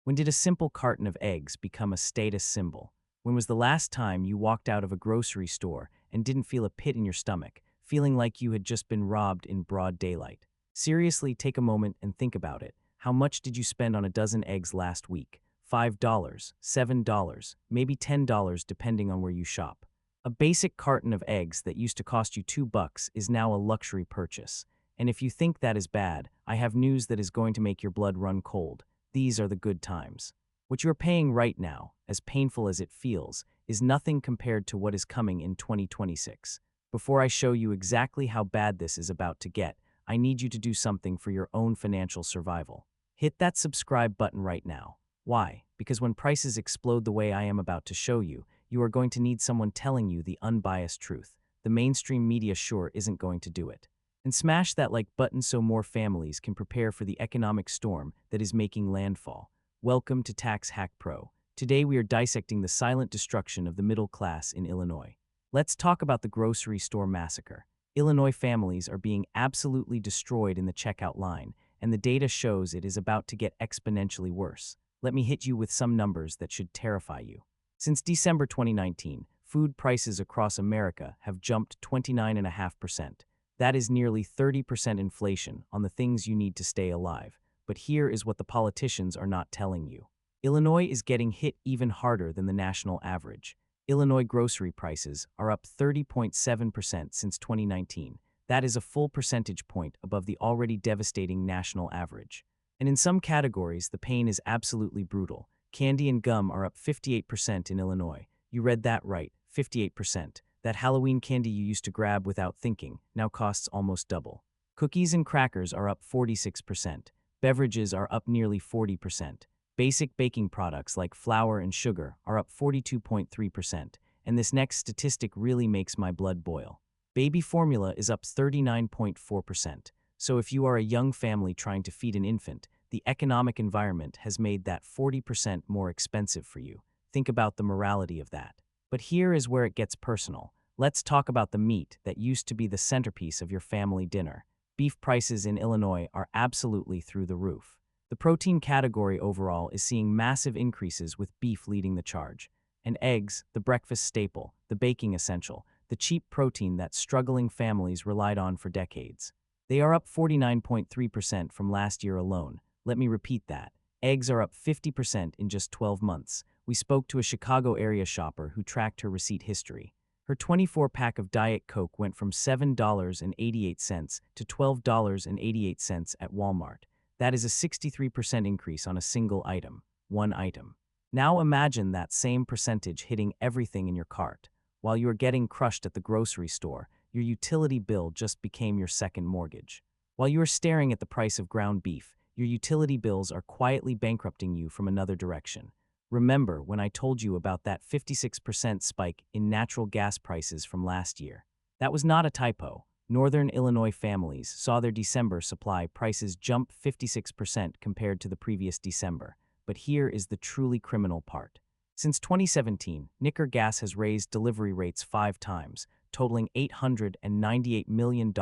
When did a simple carton of eggs become a status symbol? When was the last time you walked out of a grocery store and didn't feel a pit in your stomach, feeling like you had just been robbed in broad daylight? Seriously, take a moment and think about it. How much did you spend on a dozen eggs last week? $5, $7, maybe $10 depending on where you shop. A basic carton of eggs that used to cost you $2 is now a luxury purchase. And if you think that is bad, I have news that is going to make your blood run cold. These are the good times. What you are paying right now, as painful as it feels, is nothing compared to what is coming in 2026. Before I show you exactly how bad this is about to get, I need you to do something for your own financial survival. Hit that subscribe button right now. Why? Because when prices explode the way I am about to show you, you are going to need someone telling you the unbiased truth. The mainstream media sure isn't going to do it. And smash that like button so more families can prepare for the economic storm that is making landfall. Welcome to Tax Hack Pro. Today we are dissecting the silent destruction of the middle class in Illinois. Let's talk about the grocery store massacre. Illinois families are being absolutely destroyed in the checkout line, and the data shows it is about to get exponentially worse. Let me hit you with some numbers that should terrify you. Since December 2019, food prices across America have jumped 29.5%. That is nearly 30% inflation on the things you need to stay alive. But here is what the politicians are not telling you. Illinois is getting hit even harder than the national average. Illinois grocery prices are up 30.7% since 2019. That is a full percentage point above the already devastating national average. And in some categories, the pain is absolutely brutal. Candy and gum are up 58% in Illinois. You read that right, 58%. That Halloween candy you used to grab without thinking now costs almost double. Cookies and crackers are up 46%. Beverages are up nearly 40%. Basic baking products like flour and sugar are up 42.3%. And this next statistic really makes my blood boil. Baby formula is up 39.4%. So if you are a young family trying to feed an infant, the economic environment has made that 40% more expensive for you. Think about the morality of that. But here is where it gets personal. Let's talk about the meat that used to be the centerpiece of your family dinner. Beef prices in Illinois are absolutely through the roof. The protein category overall is seeing massive increases with beef leading the charge. And eggs, the breakfast staple, the baking essential, the cheap protein that struggling families relied on for decades. They are up 49.3% from last year alone. Let me repeat that. Eggs are up 50% in just 12 months. We spoke to a Chicago area shopper who tracked her receipt history. Her 24-pack of Diet Coke went from $7.88 to $12.88 at Walmart. That is a 63% increase on a single item, one item. Now imagine that same percentage hitting everything in your cart. While you are getting crushed at the grocery store, your utility bill just became your second mortgage. While you are staring at the price of ground beef, your utility bills are quietly bankrupting you from another direction. Remember when I told you about that 56% spike in natural gas prices from last year? That was not a typo. Northern Illinois families saw their December supply prices jump 56% compared to the previous December. But here is the truly criminal part. Since 2017, Nicor Gas has raised delivery rates 5 times, totaling $898 million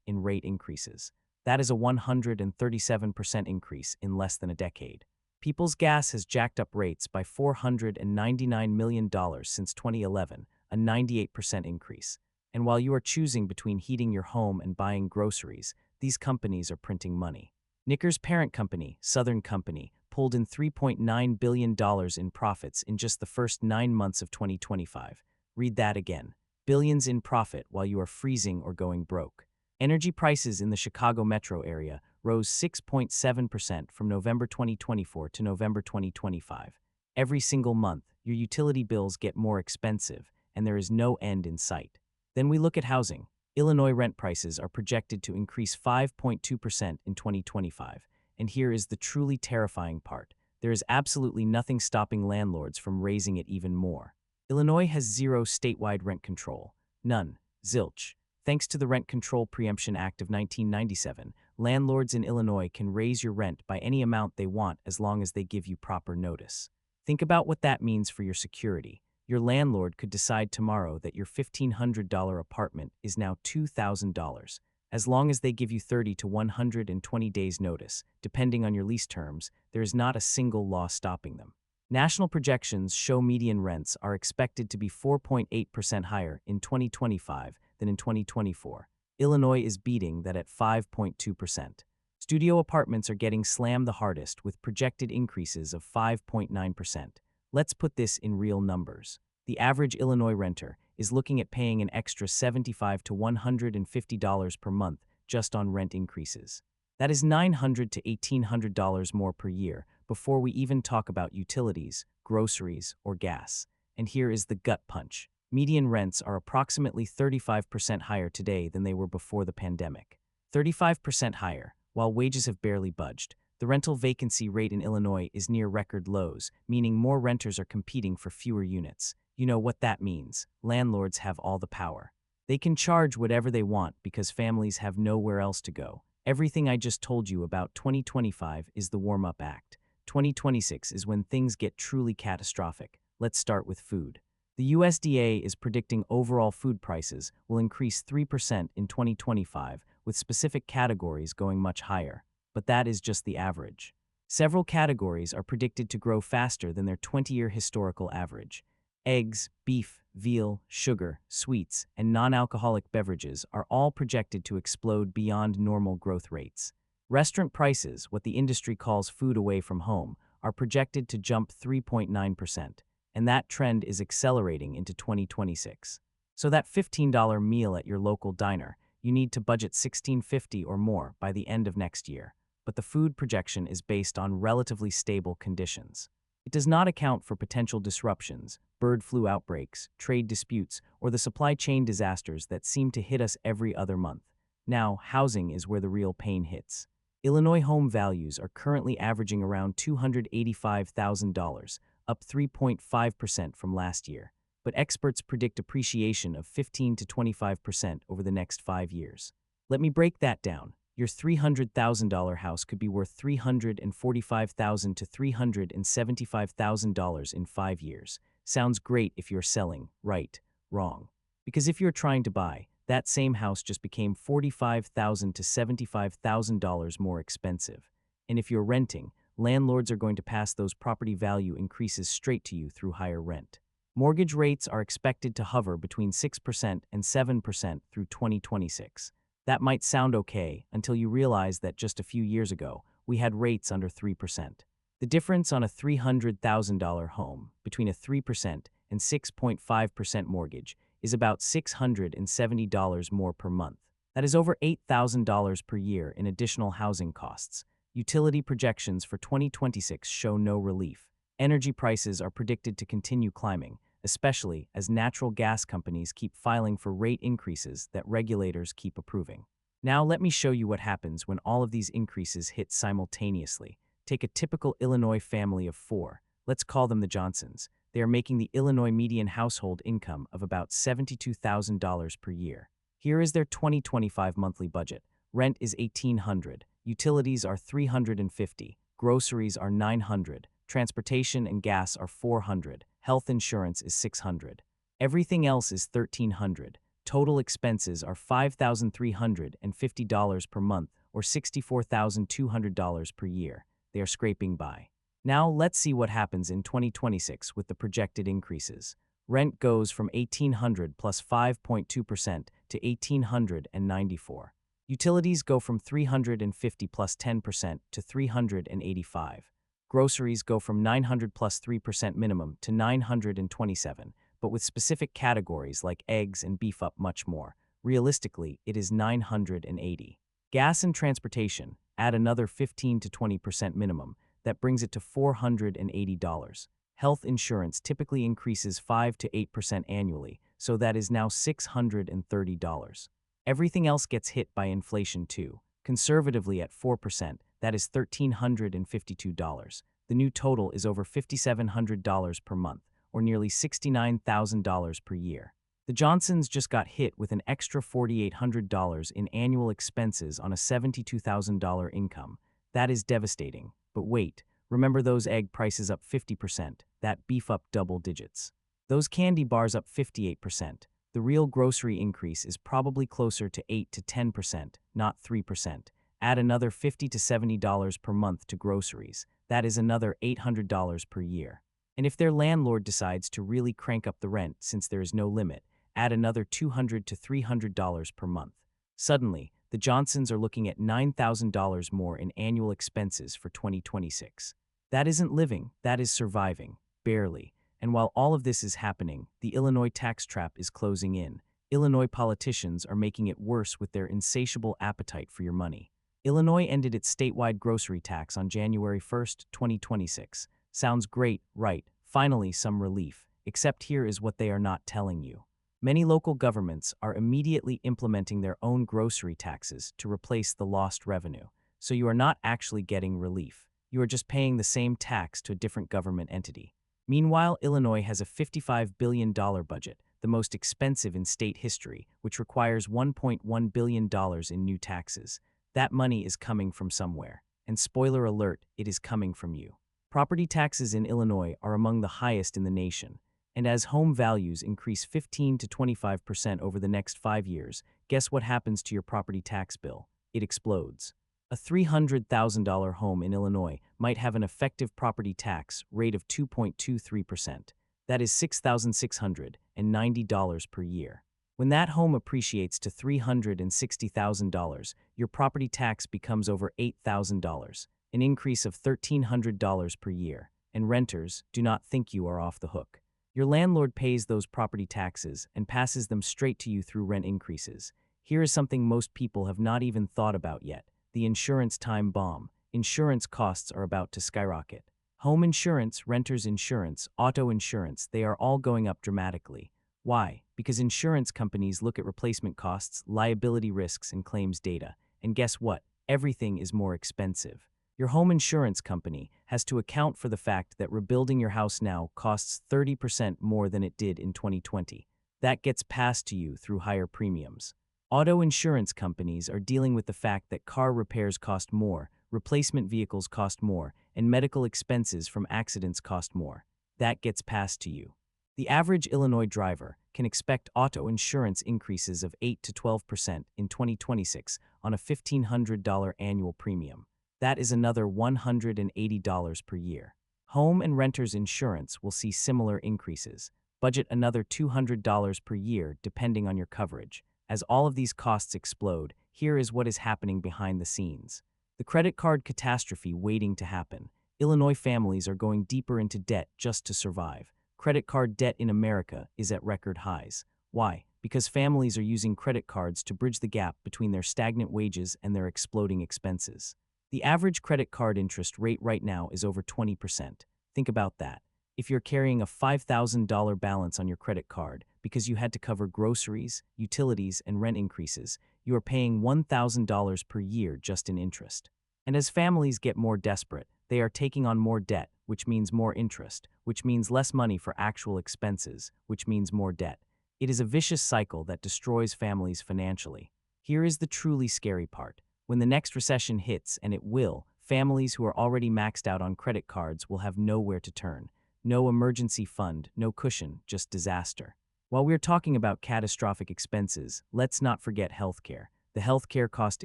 in rate increases. That is a 137% increase in less than a decade. People's Gas has jacked up rates by $499 million since 2011, a 98% increase. And while you are choosing between heating your home and buying groceries, these companies are printing money. Nicor's parent company, Southern Company, pulled in $3.9 billion in profits in just the first 9 months of 2025. Read that again. Billions in profit while you are freezing or going broke. Energy prices in the Chicago metro area rose 6.7% from November 2024 to November 2025. Every single month, your utility bills get more expensive, and there is no end in sight. Then we look at housing. Illinois rent prices are projected to increase 5.2% in 2025. And here is the truly terrifying part. There is absolutely nothing stopping landlords from raising it even more. Illinois has zero statewide rent control. None. Zilch. Thanks to the Rent Control Preemption Act of 1997, landlords in Illinois can raise your rent by any amount they want as long as they give you proper notice. Think about what that means for your security. Your landlord could decide tomorrow that your $1,500 apartment is now $2,000. As long as they give you 30 to 120 days notice, depending on your lease terms, there is not a single law stopping them. National projections show median rents are expected to be 4.8% higher in 2025 than in 2024. Illinois is beating that at 5.2%. Studio apartments are getting slammed the hardest with projected increases of 5.9%. Let's put this in real numbers. The average Illinois renter is looking at paying an extra $75 to $150 per month just on rent increases. That is $900 to $1,800 more per year before we even talk about utilities, groceries, or gas. And here is the gut punch. Median rents are approximately 35% higher today than they were before the pandemic. 35% higher, while wages have barely budged. The rental vacancy rate in Illinois is near record lows, meaning more renters are competing for fewer units. You know what that means. Landlords have all the power. They can charge whatever they want because families have nowhere else to go. Everything I just told you about 2025 is the warm-up act. 2026 is when things get truly catastrophic. Let's start with food. The USDA is predicting overall food prices will increase 3% in 2025, with specific categories going much higher. But that is just the average. Several categories are predicted to grow faster than their 20-year historical average. Eggs, beef, veal, sugar, sweets, and non-alcoholic beverages are all projected to explode beyond normal growth rates. Restaurant prices, what the industry calls food away from home, are projected to jump 3.9%, and that trend is accelerating into 2026. So that $15 meal at your local diner, you need to budget $16.50 or more by the end of next year. But the food projection is based on relatively stable conditions. It does not account for potential disruptions, bird flu outbreaks, trade disputes, or the supply chain disasters that seem to hit us every other month. Now, housing is where the real pain hits. Illinois home values are currently averaging around $285,000, up 3.5% from last year, but experts predict appreciation of 15 to 25% over the next 5 years. Let me break that down. Your $300,000 house could be worth $345,000 to $375,000 in 5 years. Sounds great if you're selling, right? Wrong. Because if you're trying to buy, that same house just became $45,000 to $75,000 more expensive. And if you're renting, landlords are going to pass those property value increases straight to you through higher rent. Mortgage rates are expected to hover between 6% and 7% through 2026. That might sound okay until you realize that just a few years ago, we had rates under 3%. The difference on a $300,000 home between a 3% and 6.5% mortgage is about $670 more per month. That is over $8,000 per year in additional housing costs. Utility projections for 2026 show no relief. Energy prices are predicted to continue climbing, especially as natural gas companies keep filing for rate increases that regulators keep approving. Now let me show you what happens when all of these increases hit simultaneously. Take a typical Illinois family of 4. Let's call them the Johnsons. They are making the Illinois median household income of about $72,000 per year. Here is their 2025 monthly budget. Rent is $1,800, utilities are $350, groceries are $900, transportation and gas are $400, health insurance is $600. Everything else is $1,300. Total expenses are $5,350 per month or $64,200 per year. They are scraping by. Now let's see what happens in 2026 with the projected increases. Rent goes from $1,800 plus 5.2% to $1,894. Utilities go from $350 plus 10% to $385. Groceries go from $900 plus 3% minimum to $927, but with specific categories like eggs and beef up much more. Realistically, it is $980. Gas and transportation add another 15 to 20% minimum. That brings it to $480. Health insurance typically increases 5 to 8% annually, so that is now $630. Everything else gets hit by inflation too. Conservatively at 4%, that is $1,352. The new total is over $5,700 per month, or nearly $69,000 per year. The Johnsons just got hit with an extra $4,800 in annual expenses on a $72,000 income. That is devastating. But wait, remember those egg prices up 50%, that beef up double digits. Those candy bars up 58%. the real grocery increase is probably closer to 8 to 10%, not 3%. Add another $50 to $70 per month to groceries. That is another $800 per year. And if their landlord decides to really crank up the rent since there is no limit, add another $200 to $300 per month. Suddenly, the Johnsons are looking at $9,000 more in annual expenses for 2026. That isn't living, that is surviving, barely. And while all of this is happening, the Illinois tax trap is closing in. Illinois politicians are making it worse with their insatiable appetite for your money. Illinois ended its statewide grocery tax on January 1, 2026. Sounds great, right? Finally, some relief. Except here is what they are not telling you. Many local governments are immediately implementing their own grocery taxes to replace the lost revenue. So you are not actually getting relief. You are just paying the same tax to a different government entity. Meanwhile, Illinois has a $55 billion budget, the most expensive in state history, which requires $1.1 billion in new taxes. That money is coming from somewhere. And spoiler alert, it is coming from you. Property taxes in Illinois are among the highest in the nation. And as home values increase 15 to 25% over the next 5 years, guess what happens to your property tax bill? It explodes. A $300,000 home in Illinois might have an effective property tax rate of 2.23%. That is $6,690 per year. When that home appreciates to $360,000, your property tax becomes over $8,000, an increase of $1,300 per year, and renters do not think you are off the hook. Your landlord pays those property taxes and passes them straight to you through rent increases. Here is something most people have not even thought about yet: the insurance time bomb. Insurance costs are about to skyrocket. Home insurance, renter's insurance, auto insurance, they are all going up dramatically. Why? Because insurance companies look at replacement costs, liability risks, and claims data. And guess what? Everything is more expensive. Your home insurance company has to account for the fact that rebuilding your house now costs 30% more than it did in 2020. That gets passed to you through higher premiums. Auto insurance companies are dealing with the fact that car repairs cost more, replacement vehicles cost more, and medical expenses from accidents cost more. That gets passed to you. The average Illinois driver can expect auto insurance increases of 8 to 12% in 2026 on a $1,500 annual premium. That is another $180 per year. Home and renter's insurance will see similar increases. Budget another $200 per year depending on your coverage. As all of these costs explode, here is what is happening behind the scenes. The credit card catastrophe waiting to happen. Illinois families are going deeper into debt just to survive. Credit card debt in America is at record highs. Why? Because families are using credit cards to bridge the gap between their stagnant wages and their exploding expenses. The average credit card interest rate right now is over 20%. Think about that. If you're carrying a $5,000 balance on your credit card because you had to cover groceries, utilities, and rent increases, you are paying $1,000 per year just in interest. And as families get more desperate, they are taking on more debt, which means more interest, which means less money for actual expenses, which means more debt. It is a vicious cycle that destroys families financially. Here is the truly scary part. When the next recession hits, and it will, families who are already maxed out on credit cards will have nowhere to turn. No emergency fund, no cushion, just disaster. While we're talking about catastrophic expenses, let's not forget healthcare. The healthcare cost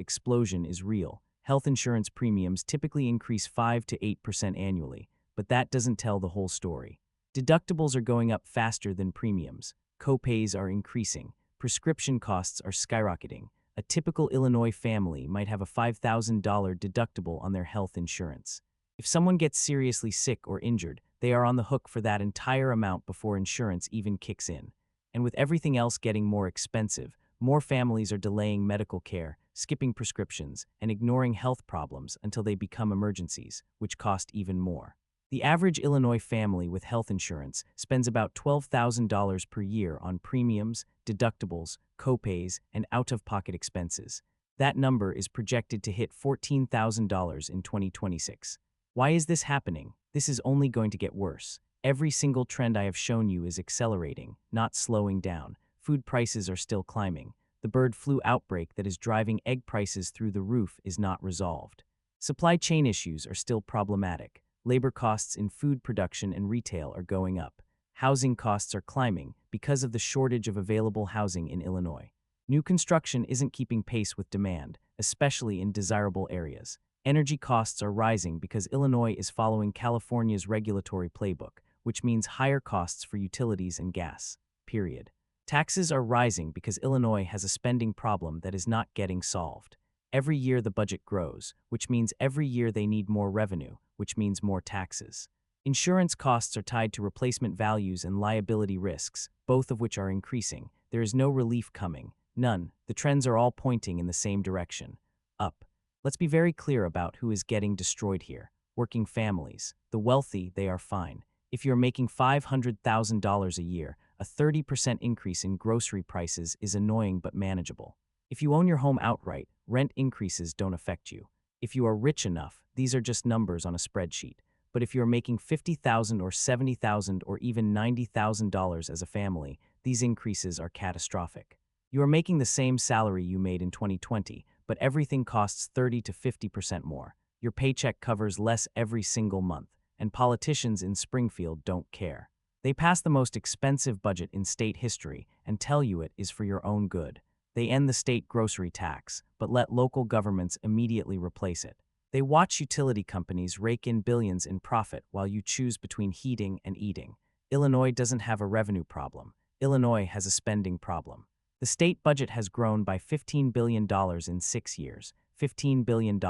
explosion is real. Health insurance premiums typically increase 5 to 8% annually, but that doesn't tell the whole story. Deductibles are going up faster than premiums. Copays are increasing. Prescription costs are skyrocketing. A typical Illinois family might have a $5,000 deductible on their health insurance. If someone gets seriously sick or injured, they are on the hook for that entire amount before insurance even kicks in. And with everything else getting more expensive, more families are delaying medical care, skipping prescriptions, and ignoring health problems until they become emergencies, which cost even more. The average Illinois family with health insurance spends about $12,000 per year on premiums, deductibles, copays, and out-of-pocket expenses. That number is projected to hit $14,000 in 2026. Why is this happening? This is only going to get worse. Every single trend I have shown you is accelerating, not slowing down. Food prices are still climbing. The bird flu outbreak that is driving egg prices through the roof is not resolved. Supply chain issues are still problematic. Labor costs in food production and retail are going up. housing costs are climbing because of the shortage of available housing in Illinois. New construction isn't keeping pace with demand, especially in desirable areas. Energy costs are rising because Illinois is following California's regulatory playbook, which means higher costs for utilities and gas. Period. Taxes are rising because Illinois has a spending problem that is not getting solved. Every year the budget grows, which means every year they need more revenue, which means more taxes. Insurance costs are tied to replacement values and liability risks, both of which are increasing. There is no relief coming. None. The trends are all pointing in the same direction. Up. Let's be very clear about who is getting destroyed here. Working families. The wealthy, they are fine. If you're making $500,000 a year, a 30% increase in grocery prices is annoying but manageable. If you own your home outright, rent increases don't affect you. If you are rich enough, these are just numbers on a spreadsheet. But if you are making $50,000 or $70,000 or even $90,000 as a family, these increases are catastrophic. You are making the same salary you made in 2020, but everything costs 30 to 50% more. Your paycheck covers less every single month, and politicians in Springfield don't care. They pass the most expensive budget in state history and tell you it is for your own good. They end the state grocery tax, but let local governments immediately replace it. They watch utility companies rake in billions in profit while you choose between heating and eating. Illinois doesn't have a revenue problem. Illinois has a spending problem. The state budget has grown by $15 billion in 6 years. $15 billion.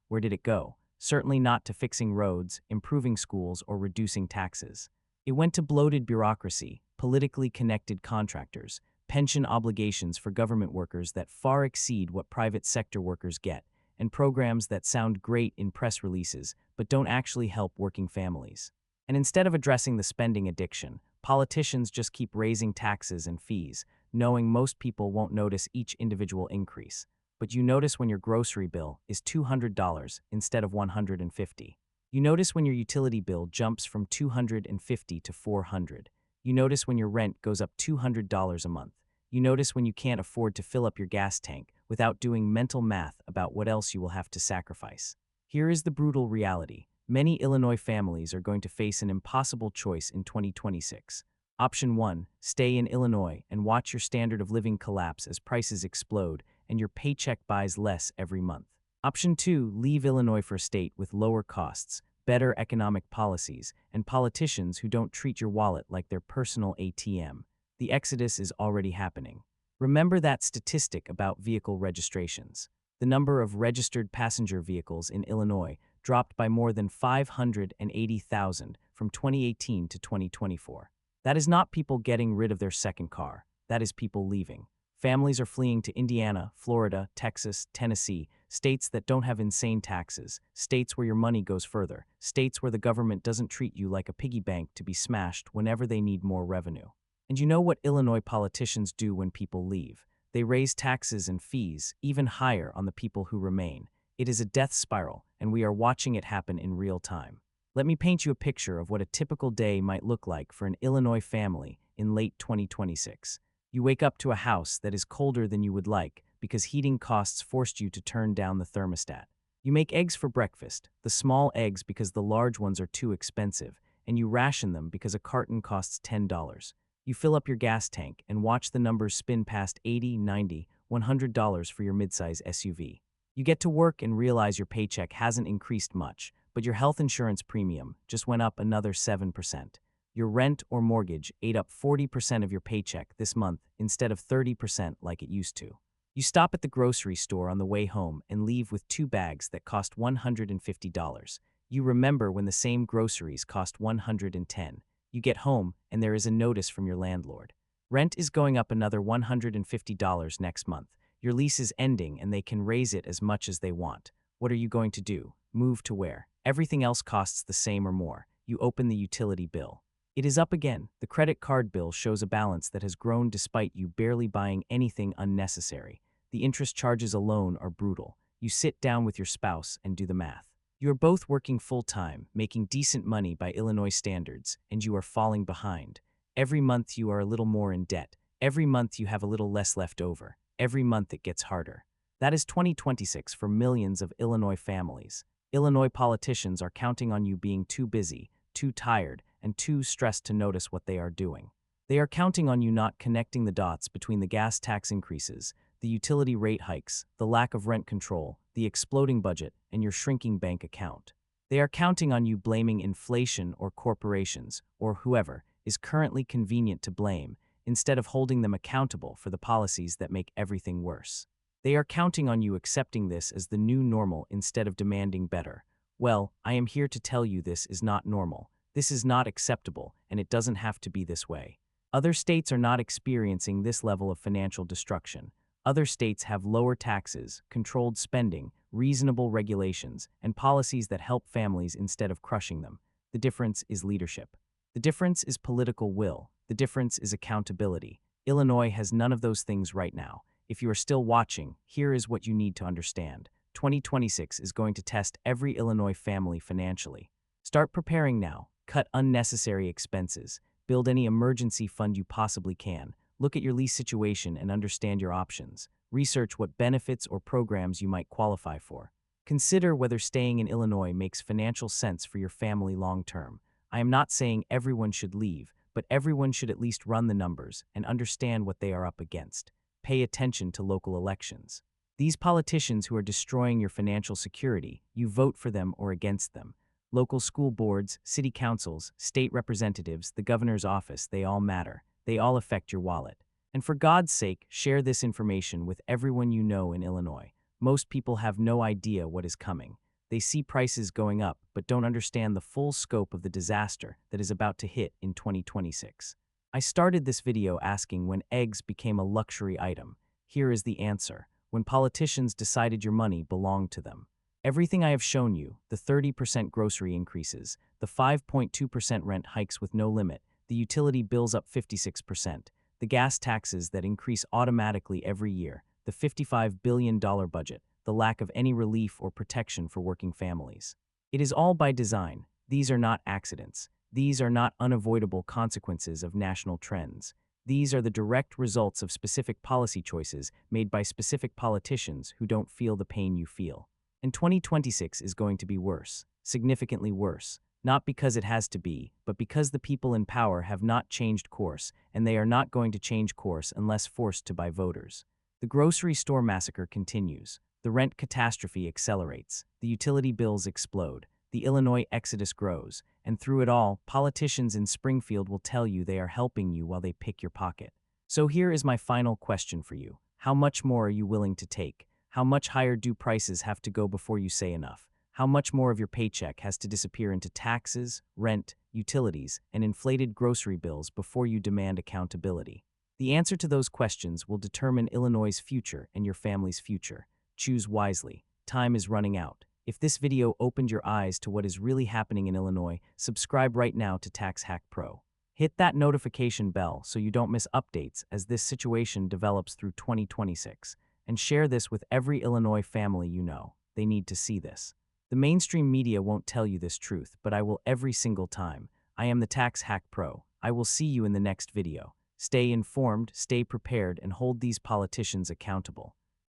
Where did it go? Certainly not to fixing roads, improving schools, or reducing taxes. It went to bloated bureaucracy, politically connected contractors, pension obligations for government workers that far exceed what private sector workers get, and programs that sound great in press releases but don't actually help working families. And instead of addressing the spending addiction, politicians just keep raising taxes and fees, knowing most people won't notice each individual increase. But you notice when your grocery bill is $200 instead of $150. You notice when your utility bill jumps from $250 to $400. You notice when your rent goes up $200 a month. You notice when you can't afford to fill up your gas tank without doing mental math about what else you will have to sacrifice. Here is the brutal reality. Many Illinois families are going to face an impossible choice in 2026. Option 1, stay in Illinois and watch your standard of living collapse as prices explode and your paycheck buys less every month. Option 2, leave Illinois for a state with lower costs, better economic policies, and politicians who don't treat your wallet like their personal ATM. The exodus is already happening. Remember that statistic about vehicle registrations. The number of registered passenger vehicles in Illinois dropped by more than 580,000 from 2018 to 2024. That is not people getting rid of their second car. That is people leaving. Families are fleeing to Indiana, Florida, Texas, Tennessee, states that don't have insane taxes, states where your money goes further, states where the government doesn't treat you like a piggy bank to be smashed whenever they need more revenue. And you know what Illinois politicians do when people leave? They raise taxes and fees, even higher on the people who remain. It is a death spiral, and we are watching it happen in real time. Let me paint you a picture of what a typical day might look like for an Illinois family in late 2026. You wake up to a house that is colder than you would like because heating costs forced you to turn down the thermostat. You make eggs for breakfast, the small eggs because the large ones are too expensive, and you ration them because a carton costs $10. You fill up your gas tank and watch the numbers spin past $80, $90, $100 for your midsize SUV. You get to work and realize your paycheck hasn't increased much, but your health insurance premium just went up another 7%. Your rent or mortgage ate up 40% of your paycheck this month instead of 30% like it used to. You stop at the grocery store on the way home and leave with 2 bags that cost $150. You remember when the same groceries cost $110. You get home and there is a notice from your landlord. Rent is going up another $150 next month. Your lease is ending and they can raise it as much as they want. What are you going to do? Move to where? Everything else costs the same or more. You open the utility bill. It is up again. The credit card bill shows a balance that has grown despite you barely buying anything unnecessary. The interest charges alone are brutal. You sit down with your spouse and do the math. You are both working full-time, making decent money by Illinois standards, and you are falling behind. Every month you are a little more in debt. Every month you have a little less left over. Every month it gets harder. That is 2026 for millions of Illinois families. Illinois politicians are counting on you being too busy, too tired, and too stressed to notice what they are doing. They are counting on you not connecting the dots between the gas tax increases, the utility rate hikes, the lack of rent control, the exploding budget, and your shrinking bank account. They are counting on you blaming inflation or corporations, or whoever is currently convenient to blame, instead of holding them accountable for the policies that make everything worse. They are counting on you accepting this as the new normal instead of demanding better. Well, I am here to tell you this is not normal. This is not acceptable, and it doesn't have to be this way. Other states are not experiencing this level of financial destruction. Other states have lower taxes, controlled spending, reasonable regulations, and policies that help families instead of crushing them. The difference is leadership. The difference is political will. The difference is accountability. Illinois has none of those things right now. If you are still watching, here is what you need to understand. 2026 is going to test every Illinois family financially. Start preparing now. Cut unnecessary expenses. Build any emergency fund you possibly can. Look at your lease situation and understand your options. Research what benefits or programs you might qualify for. Consider whether staying in Illinois makes financial sense for your family long term. I am not saying everyone should leave, but everyone should at least run the numbers and understand what they are up against. Pay attention to local elections. These politicians who are destroying your financial security, you vote for them or against them. Local school boards, city councils, state representatives, the governor's office, they all matter. They all affect your wallet. And for God's sake, share this information with everyone you know in Illinois. Most people have no idea what is coming. They see prices going up, but don't understand the full scope of the disaster that is about to hit in 2026. I started this video asking when eggs became a luxury item. Here is the answer: when politicians decided your money belonged to them. Everything I have shown you, the 30% grocery increases, the 5.2% rent hikes with no limit, the utility bills up 56%, the gas taxes that increase automatically every year, the $55 billion budget, the lack of any relief or protection for working families. It is all by design. These are not accidents. These are not unavoidable consequences of national trends. These are the direct results of specific policy choices made by specific politicians who don't feel the pain you feel. And 2026 is going to be worse, significantly worse, not because it has to be, but because the people in power have not changed course, and they are not going to change course unless forced to by voters. The grocery store massacre continues. The rent catastrophe accelerates. The utility bills explode. The Illinois exodus grows. And through it all, politicians in Springfield will tell you they are helping you while they pick your pocket. So here is my final question for you. How much more are you willing to take? How much higher do prices have to go before you say enough? How much more of your paycheck has to disappear into taxes, rent, utilities, and inflated grocery bills before you demand accountability? The answer to those questions will determine Illinois' future and your family's future. Choose wisely. Time is running out. If this video opened your eyes to what is really happening in Illinois, subscribe right now to Tax Hack Pro. Hit that notification bell so you don't miss updates as this situation develops through 2026. And share this with every Illinois family you know. They need to see this. The mainstream media won't tell you this truth, but I will every single time. I am the Tax Hack Pro. I will see you in the next video. Stay informed, stay prepared, and hold these politicians accountable.